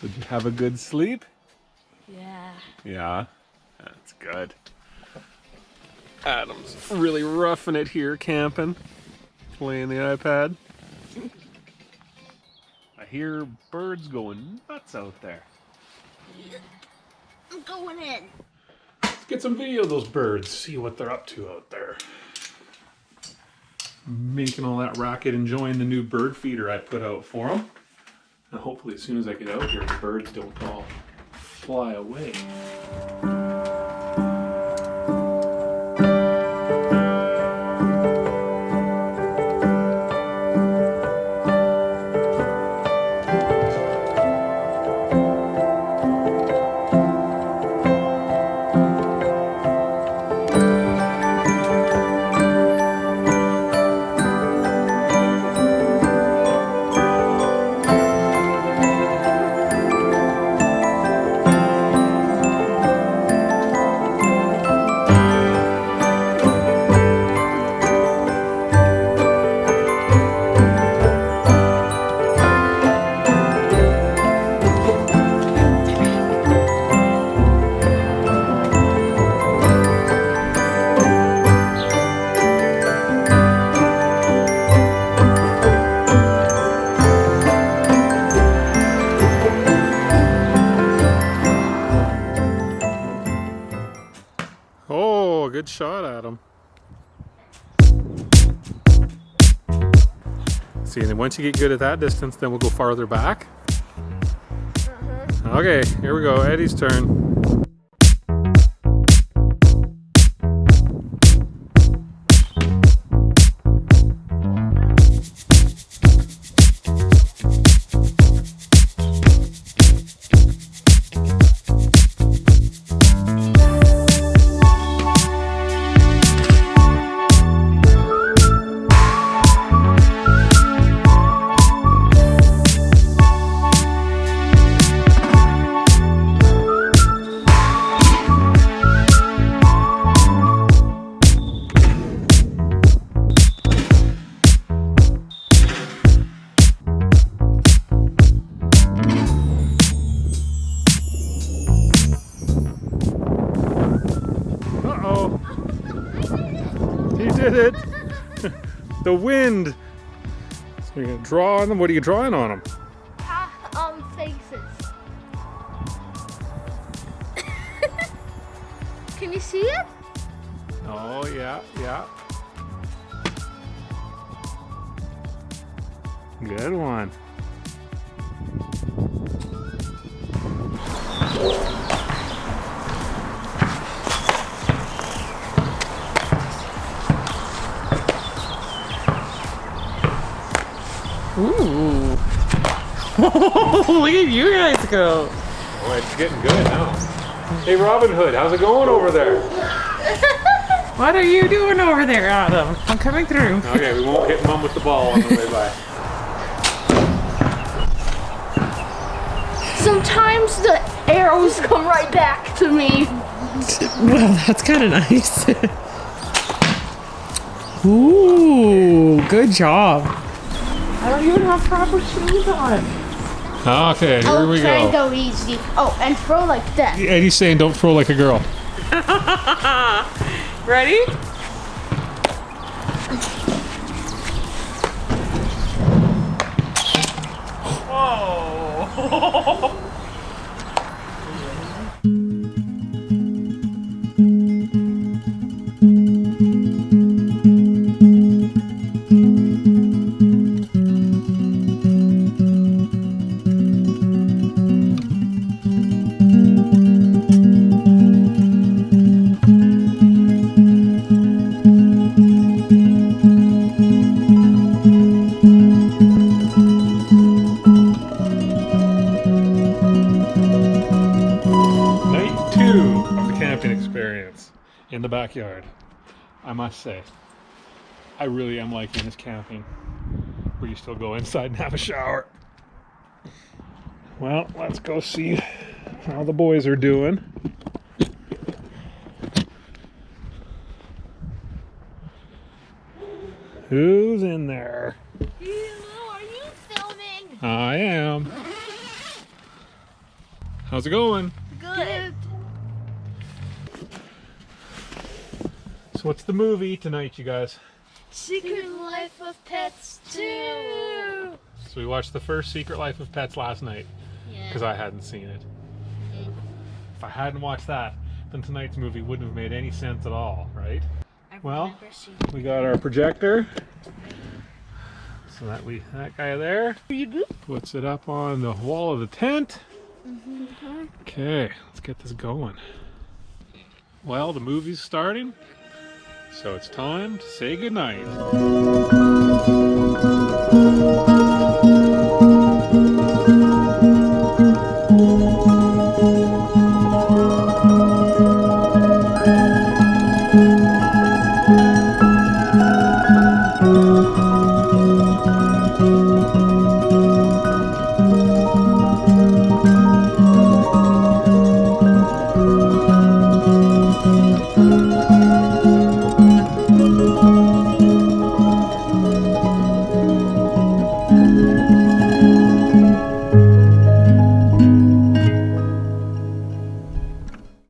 So did you have a good sleep? Yeah. Yeah, that's good. Adam's really roughing it here camping, playing the iPad. I hear birds going nuts out there. I'm going in. Let's get some video of those birds, see what they're up to out there. Making all that racket, enjoying the new bird feeder I put out for them. And hopefully as soon as I get out here, the birds don't all fly away. Oh, good shot, Adam. See, and then once you get good at that distance, then we'll go farther back. Okay, here we go. Eddie's turn. He did it! The wind! So you're gonna draw on them? What are you drawing on them? Faces. Can you see it? Oh, yeah, yeah. Good one. Ooh. Look at you guys go. Oh, it's getting good now. Hey, Robin Hood, how's it going over there? What are you doing over there, Adam? I'm coming through. Okay, we won't hit Mom with the ball on the way by. Sometimes the arrows come right back to me. Well, that's kind of nice. Ooh, good job. I don't even have proper shoes on. Okay, here I'll we try and go. go easy. Oh, and throw like that. Eddie's saying don't throw like a girl. Ready? Whoa! Experience in the backyard. I must say, I really am liking this camping where you still go inside and have a shower. Well, let's go see how the boys are doing. Who's in there? Hello, are you filming? I am. How's it going? Good. So what's the movie tonight, you guys? Secret Life of Pets 2. So we watched the first Secret Life of Pets last night because I hadn't seen it. If I hadn't watched that, then tonight's movie wouldn't have made any sense at all, right? Well, we got our projector. So that guy there puts it up on the wall of the tent. Okay, let's get this going. Well, the movie's starting, so it's time to say goodnight.